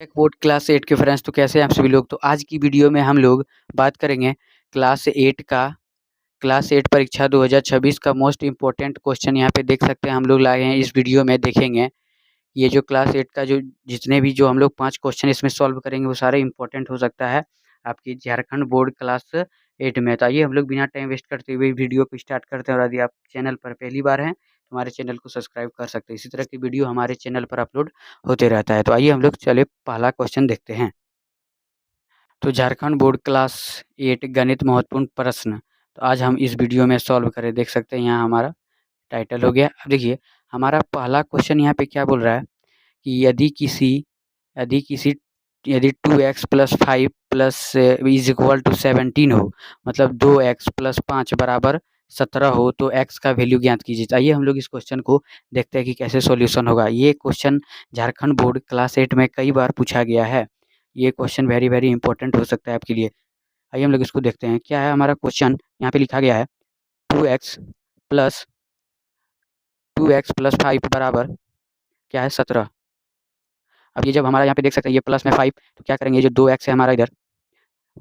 Board class 8 के friends, तो कैसे हैं आप सभी लोग। तो आज की वीडियो में हम लोग बात करेंगे क्लास 8 परीक्षा 2026 का मोस्ट इम्पोर्टेंट क्वेश्चन। यहाँ पे देख सकते हैं हम लोग लाए हैं, इस वीडियो में देखेंगे। ये जो क्लास 8 का जो जितने भी जो हम लोग 5 क्वेश्चन इसमें सॉल्व करेंगे वो सारे इंपॉर्टेंट हो सकता है आपकी झारखंड बोर्ड क्लास 8 में। तो आइए हम लोग बिना टाइम वेस्ट करते हुए वीडियो को स्टार्ट करते हैं। और यदि आप चैनल पर पहली बार हैं तो हमारे चैनल को सब्सक्राइब कर सकते हैं। इसी तरह की वीडियो हमारे चैनल पर अपलोड होते रहता है। तो आइए हम लोग चले पहला क्वेश्चन देखते हैं। तो झारखंड बोर्ड क्लास 8 गणित महत्वपूर्ण प्रश्न, तो आज हम इस वीडियो में सॉल्व करें। देख सकते हैं यहाँ हमारा टाइटल हो गया। अब देखिए हमारा पहला क्वेश्चन यहाँ पे क्या बोल रहा है कि यदि किसी यदि 2x plus 5 plus is equal to 17 हो, मतलब 2x प्लस 5 बराबर 17 हो, तो x का वैल्यू ज्ञात कीजिए। आइए हम लोग इस क्वेश्चन को देखते हैं कि कैसे सॉल्यूशन होगा। ये क्वेश्चन झारखंड बोर्ड क्लास 8 में कई बार पूछा गया है। ये क्वेश्चन वेरी वेरी इंपॉर्टेंट हो सकता है आपके लिए। आइए हम लोग इसको देखते हैं। क्या है हमारा क्वेश्चन, यहाँ पे लिखा गया है 2x प्लस 5 बराबर क्या है 17। अब ये जब हमारा यहाँ पे देख सकते हैं ये प्लस में 5, तो क्या करेंगे, ये जो 2x है हमारा इधर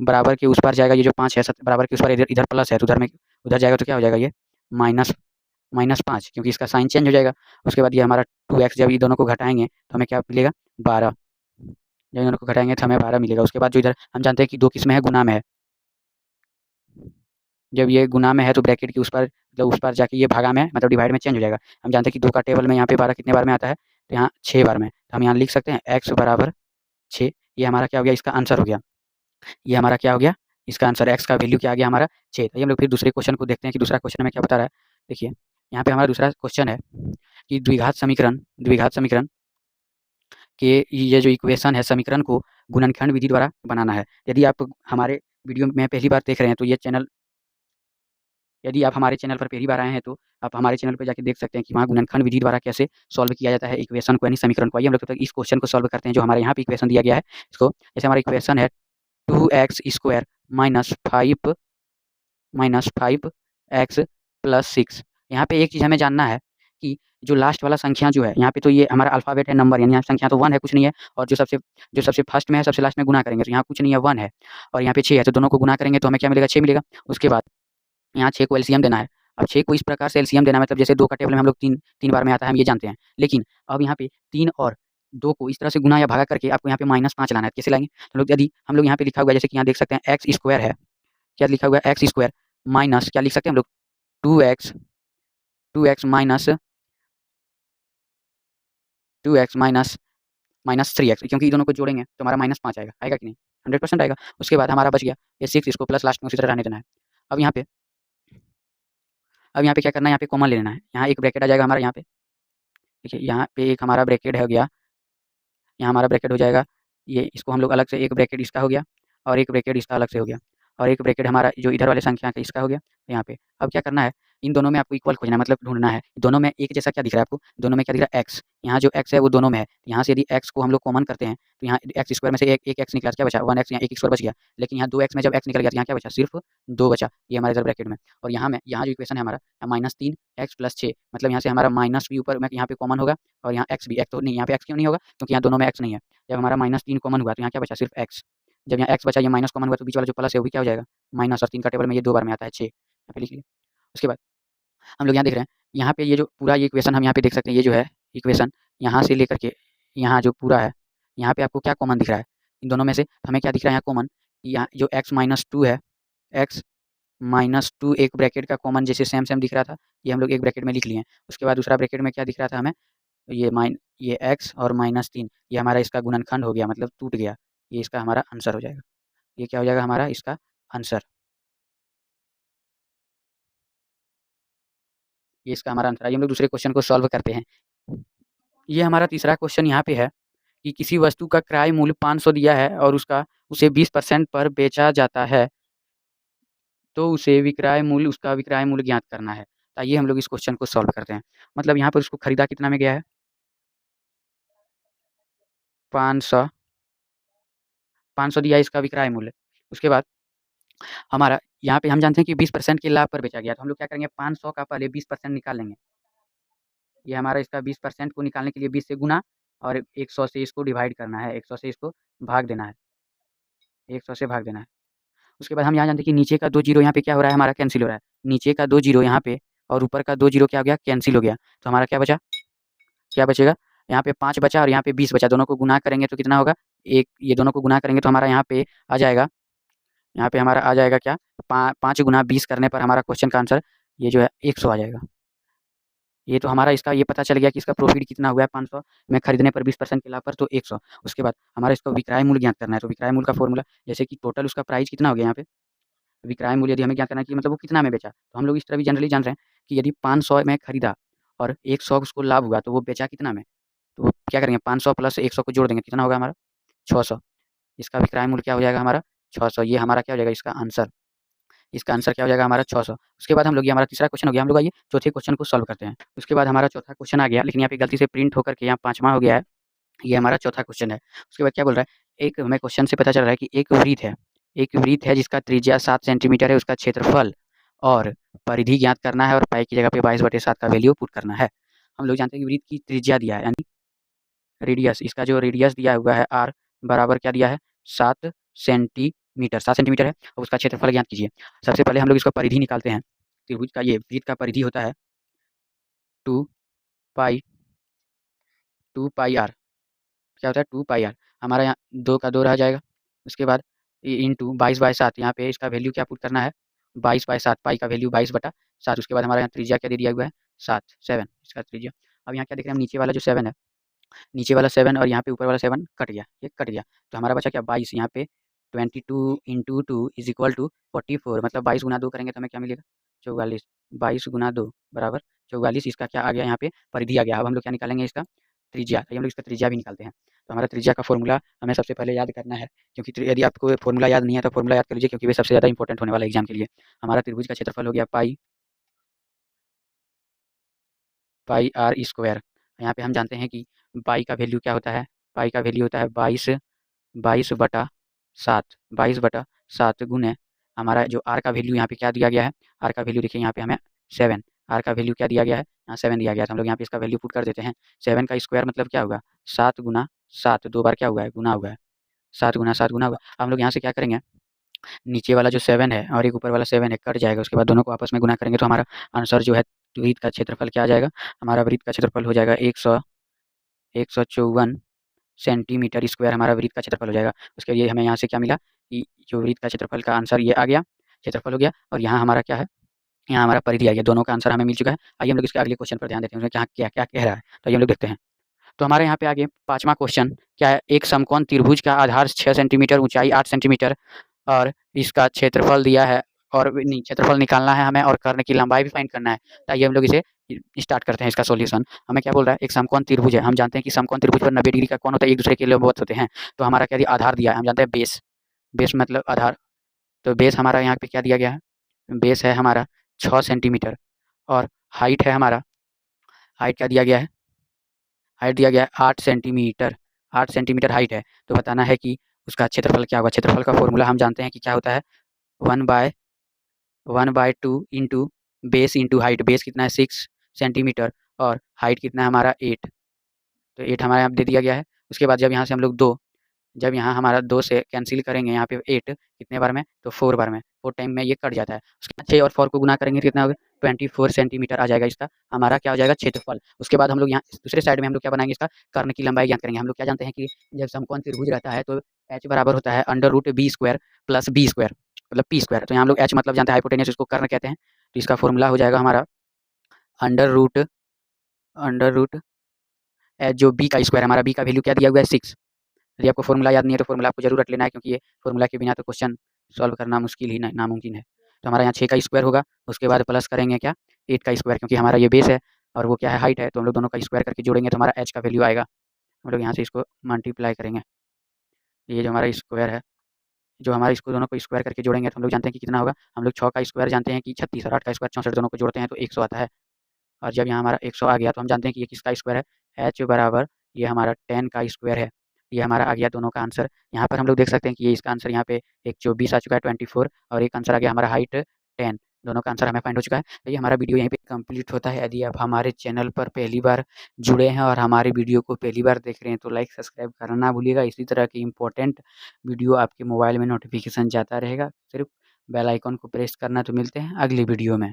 बराबर के उस पार जाएगा, ये जो 5 है बराबर के उस पार इधर इधर प्लस है, तो उधर जाएगा तो क्या हो जाएगा, ये माइनस माइनस 5, क्योंकि इसका साइन चेंज हो जाएगा। उसके बाद ये हमारा 2x, जब ये दोनों को घटाएंगे तो हमें क्या मिलेगा 12। जब इन दोनों को घटाएंगे तो हमें 12 मिलेगा। उसके बाद जो इधर हम जानते हैं कि 2 किस में है, गुना में है। जब ये गुना में है तो ब्रैकेट की उस पर, मतलब उस पर जाके ये भागा में मतलब डिवाइड में चेंज हो जाएगा। हम जानते हैं कि 2 का टेबल में यहाँ पे 12 कितने बार में आता है, तो यहाँ 6 बार में। तो हम यहाँ लिख सकते हैं x बराबर 6। ये हमारा क्या हो गया, इसका आंसर हो गया। ये हमारा क्या हो गया, इसका आंसर x का वैल्यू क्या आ गया हमारा 6। तो हम लोग फिर दूसरे क्वेश्चन को देखते हैं कि दूसरा क्वेश्चन हमें क्या बता रहा है। देखिए यहाँ पे हमारा दूसरा क्वेश्चन है कि द्विघात समीकरण के ये जो इक्वेशन है, समीकरण को गुणनखंड विधि द्वारा बनाना है। यदि आप हमारे वीडियो में पहली बार देख रहे हैं तो यदि आप हमारे चैनल पर पहली बार आए हैं तो आप हमारे चैनल पर जाके देख सकते हैं कि वहाँ गुणनखंड विधि द्वारा कैसे सॉल्व किया जाता है इक्वेशन को, यानी समीकरण को। आइए हम लोग तब तक इस क्वेश्चन को सॉल्व करते हैं जो हमारे यहाँ पे इक्वेशन दिया गया है। इसको जैसे हमारा इक्वेशन है 2x² माइनस 5x प्लस 6। यहाँ पे एक चीज़ हमें जानना है कि जो लास्ट वाला संख्या जो है यहाँ पे, तो ये हमारा अल्फ़ाबेट है, नंबर, यानी यहाँ संख्या तो 1 है, कुछ नहीं है। और जो सबसे फर्स्ट में है सबसे लास्ट में गुना करेंगे तो यहाँ कुछ नहीं है, 1 है। और यहाँ पे 6 है, तो दोनों को गुना करेंगे तो हमें क्या मिलेगा, 6 मिलेगा। उसके बाद यहाँ 6 को एलसीएम देना है। अब 6 को इस प्रकार से एलसीएम देना, मतलब जैसे 2 का टेबल में हम लोग 3 बार में आता है, हम ये जानते हैं। लेकिन अब यहाँ पे 3 और 2 को इस तरह से गुना या भागा करके आपको यहाँ पे -5 लाना है। कैसे लाएंगे, यदि हम लोग यहाँ पे लिखा हुआ है, जैसे कि यहाँ देख सकते हैं एक्स स्क्वायर है, क्या लिखा हुआ है एक्स स्क्वायर माइनस क्या लिख सकते हैं हम लोग 2x माइनस 3x, क्योंकि दोनों को जोड़ेंगे तो हमारा -5 आएगा। आएगा कि नहीं, 100% आएगा। उसके बाद हमारा बच गया ये 6, इसको प्लस लास्ट में उसी तरह रहने देना है। अब यहाँ पे क्या करना है, यहाँ पे कॉमन ले लेना है। यहाँ एक ब्रैकेट आ जाएगा हमारा, यहाँ पे देखिए यहाँ पे एक हमारा ब्रैकेट हो गया, यहाँ हमारा ब्रैकेट हो जाएगा। ये इसको हम लोग अलग से, एक ब्रैकेट इसका हो गया और एक ब्रैकेट इसका अलग से हो गया, और एक ब्रैकेट हमारा जो इधर वाले संख्या का इसका हो गया यहाँ पे। अब क्या करना है, इन दोनों में आपको इक्वल खोजना है, मतलब ढूंढना है दोनों में एक जैसा क्या दिख रहा है आपको, दोनों में क्या दिख रहा है एक्स। यहाँ जो एक्स है वो दोनों में है। यहाँ से यदि एक्स को हम लोग कॉमन करते हैं तो यहाँ एक्स स्क्वायर में से एक एक्स निकला, क्या बचा 1x, यहाँ एक स्क्वायर बच गया। लेकिन यहाँ 2x में जब एक्स निकल गया तो यहाँ क्या बचा, सिर्फ 2 बचा, ये हमारे इधर ब्रैकेट में। और यहाँ जो इक्वेशन है हमारा -3x प्लस 6, मतलब यहाँ से हमारा माइनस भी ऊपर में यहाँ पे कॉमन होगा, और यहाँ एक्स भी, एक्स तो नहीं, यहाँ पे एक्स क्यों नहीं होगा, क्योंकि यहाँ दोनों में एक्स नहीं है। जब हमारा -3 कॉमन हुआ तो यहाँ क्या बचा, सिर्फ एक्स। जब यहाँ एक्स बचा, ये माइनस कॉमन हुआ तो बीच वाला जो प्लस है वो भी क्या हो जाएगा, माइनस। और 3 का टेबल में ये 2 बार में आता है, 6, यहाँ पे लिख लिया। उसके बाद हम लोग यहाँ देख रहे हैं, यहाँ पे ये जो पूरा ये इक्वेशन हम यहाँ पे देख सकते हैं, ये जो है इक्वेशन यहाँ से लेकर के यहाँ जो पूरा है, यहाँ पे आपको क्या कॉमन दिख रहा है इन दोनों में से, हमें क्या दिख रहा है यहाँ कॉमन, यहाँ जो x-2 है, x-2 एक ब्रैकेट का कॉमन जैसे सेम सेम दिख रहा था, ये हम लोग एक ब्रैकेट में लिख लिए हैं। उसके बाद दूसरा ब्रैकेट में क्या दिख रहा था हमें, ये x और -3, ये हमारा इसका गुणनखंड हो गया, मतलब टूट गया। ये इसका हमारा आंसर हो जाएगा। ये क्या हो जाएगा हमारा इसका आंसर, ये इसका हमारा आंसर। आइए हम लोग दूसरे क्वेश्चन को सॉल्व करते हैं। ये हमारा तीसरा क्वेश्चन यहाँ पे है कि किसी वस्तु का क्रय मूल्य 500 दिया है और उसे 20% पर बेचा जाता है, तो उसका विक्रय मूल्य ज्ञात करना है। तो आइए हम लोग इस क्वेश्चन को सॉल्व करते हैं। मतलब यहाँ पर उसको खरीदा कितना में गया है, 500 500 दिया है इसका विक्रय मूल्य। उसके बाद हमारा यहाँ पे हम जानते हैं कि 20% के लाभ पर बेचा गया, तो हम लोग क्या करेंगे, 500 का पहले 20% निकाल लेंगे। ये हमारा इसका 20% को निकालने के लिए 20 से गुना और 100 से इसको डिवाइड करना है, 100 से इसको भाग देना है, 100 से भाग देना है। उसके बाद हम यहाँ जानते हैं कि नीचे का 2 जीरो यहाँ पे क्या हो रहा है, हमारा कैंसिल हो रहा है। नीचे का 2 जीरो यहाँ पे और ऊपर का 2 जीरो क्या हो गया, कैंसिल हो गया। तो हमारा क्या बचा, क्या बचेगा, यहाँ पे 5 बचा और यहाँ पे 20 बचा। दोनों को गुना करेंगे तो कितना होगा, एक, ये दोनों को गुना करेंगे तो हमारा यहाँ पे आ जाएगा, यहाँ पे हमारा आ जाएगा क्या, 5 गुना 20 करने पर हमारा क्वेश्चन का आंसर ये जो है 100 आ जाएगा। ये तो हमारा इसका ये पता चल गया कि इसका प्रॉफिट कितना हुआ है, 500 में खरीदने पर 20% के लाभ पर तो 100। उसके बाद हमारा इसका विक्रय मूल्य ज्ञात करना है। तो विक्रय मूल्य का फॉर्मूला, जैसे कि टोटल उसका प्राइस कितना हो गया यहाँ पे, विक्रय मूल्य यदि हमें ज्ञात करना है कि मतलब वो कितना में बेचा, तो हम लोग इस तरह भी जनरली जान रहे हैं कि यदि 500 में खरीदा और 100 उसको लाभ हुआ तो वो बेचा कितना में, तो वो क्या करेंगे, 500 प्लस 100 को जोड़ देंगे, कितना होगा हमारा 600। इसका विक्रय मूल्य क्या हो जाएगा हमारा 600। ये हमारा क्या हो जाएगा इसका आंसर, इसका आंसर क्या हो जाएगा हमारा 600। उसके बाद हम लोग, ये हमारा तीसरा क्वेश्चन हो गया। हम लोग आइए चौथे क्वेश्चन को सॉल्व करते हैं। उसके बाद हमारा चौथा क्वेश्चन आ गया, लेकिन यहाँ पे गलती से प्रिंट होकर के यहाँ 5वां हो गया है। ये हमारा चौथा क्वेश्चन है। उसके बाद क्या बोल रहा है, एक हमें क्वेश्चन से पता चल रहा है कि एक वृत्त है, एक वृत्त है जिसका त्रिज्या 7 सेंटीमीटर है, उसका क्षेत्रफल और परिधि ज्ञात करना है और पाई की जगह पे 22/7 का वैल्यू पुट करना है। हम लोग जानते हैं कि वृत्त की त्रिज्या दिया है, यानी रेडियस, इसका जो रेडियस दिया हुआ है r बराबर क्या दिया है 7 सेंटीमीटर, 7 सेंटीमीटर है। और उसका क्षेत्रफल ज्ञात कीजिए। सबसे पहले हम लोग इसका परिधि निकालते हैं। त्रिभुज का, ये वृत्त का परिधि होता है 2 पाई, 2 पाई r, क्या होता है 2 पाई r। हमारा यहाँ 2 का 2 रह जाएगा। उसके बाद इंटू 22/7, यहाँ पे इसका वैल्यू क्या पुट करना है 22/7, पाई का वैल्यू 22/7। उसके बाद हमारा यहाँ त्रिज्या क्या दे दिया हुआ है 7, 7 इसका त्रिज्या। अब यहाँ क्या देख रहे हैं हम, नीचे वाला जो 7 है, नीचे वाला 7 और यहाँ पे ऊपर वाला 7 कट गया, ये कट गया। तो हमारा बचा क्या 22, यहाँ पे 22 इंटू 2 इज इक्वल टू 44, मतलब 22 गुना 2 करेंगे तो हमें क्या मिलेगा 44। 22 गुना 2 बराबर 44। इसका क्या आ गया यहाँ पे परिधि आ गया। अब हम लोग क्या निकालेंगे इसका त्रिज्या, तो हम लोग इसका त्रिज्या भी निकालते हैं। तो हमारा त्रिज्या का फॉर्मूला हमें सबसे पहले याद करना है, क्योंकि यदि आपको फॉर्मूला याद नहीं है तो फॉर्मूला याद कर लीजिए, क्योंकि वे सबसे ज़्यादा इंपॉर्टेंट होने वाला है एग्जाम के लिए। हमारा त्रिभुज का क्षेत्रफल हो गया पाई, पाई आर स्क्वायर। यहाँ पे हम जानते हैं कि पाई का वैल्यू क्या होता है, पाई का वैल्यू होता है 22/7, 22/7 गुने हमारा जो आर का वैल्यू यहाँ पे क्या दिया गया है, आर का वैल्यू देखिए यहाँ पे हमें 7, आर का वैल्यू क्या दिया गया है, यहाँ 7 दिया गया है। तो हम लोग यहाँ पे इसका वैल्यू पुट कर देते हैं। 7 का स्क्वायर मतलब क्या होगा 7 गुना 7, 2 बार क्या हुआ है गुना हुआ है, 7 गुना 7 गुना हुआ। अब हम लोग यहाँ से क्या करेंगे, नीचे वाला जो 7 है और एक ऊपर वाला 7 है कट जाएगा। उसके बाद दोनों को आपस में गुना करेंगे तो हमारा आंसर जो है वृत्त का क्षेत्रफल क्या आ जाएगा, हमारा वृत्त का क्षेत्रफल हो जाएगा 154 सेंटीमीटर स्क्वायर, हमारा वृत्त का क्षेत्रफल हो जाएगा। उसके लिए हमें यहाँ से क्या मिला कि जो वृत्त का क्षेत्रफल का आंसर ये आ गया, क्षेत्रफल हो गया। और यहाँ हमारा क्या है, यहाँ हमारा परिधि आ गया। दोनों का आंसर हमें मिल चुका है। आइए हम लोग इसके अगले क्वेश्चन पर ध्यान देते हैं, उसमें क्या क्या क्या कह रहा है, तो आइए हम लोग देखते हैं। तो हमारे यहाँ पे आगे 5वां क्वेश्चन क्या है, एक समकोण त्रिभुज का आधार 6 सेंटीमीटर, ऊंचाई 8 सेंटीमीटर और इसका क्षेत्रफल दिया है, और नहीं, क्षेत्रफल निकालना है हमें और कर्ण की लंबाई भी फाइंड करना है। तो आइए हम लोग इसे स्टार्ट करते हैं इसका सॉल्यूशन। हमें क्या बोल रहा है, एक समकोण त्रिभुज है। हम जानते हैं कि समकोण त्रिभुज पर 90 डिग्री का कोण होता है, एक दूसरे के लंबवत होते हैं। तो हमारा क्या दिया, आधार दिया है, हम जानते हैं बेस, बेस मतलब आधार। तो बेस हमारा यहाँ पे क्या दिया गया है, बेस है हमारा 6 सेंटीमीटर और हाइट है हमारा, हाइट क्या दिया गया है, हाइट दिया गया है 8 सेंटीमीटर, 8 सेंटीमीटर हाइट है। तो बताना है कि उसका क्षेत्रफल क्या होगा। क्षेत्रफल का फॉर्मूला हम जानते हैं कि क्या होता है 1/2 into base into height. Base कितना है 6 सेंटीमीटर और हाइट कितना है हमारा 8, तो 8 हमारे यहाँ दे दिया गया है। उसके बाद जब यहाँ से हम लोग 2, जब यहाँ हमारा 2 से कैंसिल करेंगे यहाँ पे 8 कितने बार में, तो 4 बार में, 4 टाइम में ये कट जाता है। उसके बाद 6 और 4 को गुना करेंगे तो कितना होगा 24 सेंटीमीटर आ जाएगा इसका हमारा क्या हो जाएगा क्षेत्रफल। उसके बाद हम लोग यहाँ दूसरे साइड में हम लोग क्या बनाएंगे, इसका कर्ण की लंबाई ज्ञात करेंगे। हम लोग क्या जानते हैं कि जब समकोण त्रिभुज रहता है तो h बराबर होता है √b² प्लस b स्क्वायर मतलब p स्क्वायर। तो यहाँ हम लोग h मतलब जानते हैं हाइपोटेन्यूज, इसको कर्ण कहते हैं। तो इसका फॉर्मूला हो जाएगा हमारा अंडर रूट एच जो b का स्क्वायर, हमारा b का वैल्यू क्या दिया हुआ है 6। यदि आपको फॉर्मूला याद नहीं है तो फॉर्मूला आपको जरूर रट लेना है, क्योंकि ये फॉर्मूला के बिना तो क्वेश्चन सॉल्व करना मुश्किल ही नामुमकिन है। तो हमारा यहाँ 6 का स्क्वायर होगा, उसके बाद प्लस करेंगे क्या 8 का स्क्वायर, क्योंकि हमारा ये बेस है और वो क्या है हाइट है। तो हम लोग दोनों का स्क्वायर करके जोड़ेंगे तो हमारा एच का वैल्यू आएगा। हम लोग यहाँ से इसको मल्टीप्लाई करेंगे, ये जो हमारा स्क्वायर है, जो हमारा इसको दोनों को स्क्वायर करके जोड़ेंगे तो हम लोग जानते हैं कि कितना होगा। हम लोग 6 का स्क्वायर जानते हैं कि 36 और 8 का स्क्वायर 64, दोनों को जोड़ते हैं तो 100 आता है। और जब यहाँ हमारा 100 आ गया तो हम जानते हैं कि ये किसका स्क्वायर है, h बराबर ये हमारा 10 का स्क्वायर है। ये हमारा आ गया दोनों का आंसर। यहाँ पर हम लोग देख सकते हैं कि ये इसका आंसर यहाँ पे एक 24 आ चुका है 24, और एक आंसर आ गया हमारा हाइट 10। दोनों का आंसर हमें फाइंड हो चुका है। तो ये हमारा वीडियो यहीं पे कंप्लीट होता है। यदि आप हमारे चैनल पर पहली बार जुड़े हैं और हमारे वीडियो को पहली बार देख रहे हैं तो लाइक सब्सक्राइब करना ना भूलिएगा। इसी तरह की इम्पोर्टेंट वीडियो आपके मोबाइल में नोटिफिकेशन जाता रहेगा। सिर्फ बेल आइकन को प्रेस करना। तो मिलते हैं अगली वीडियो में।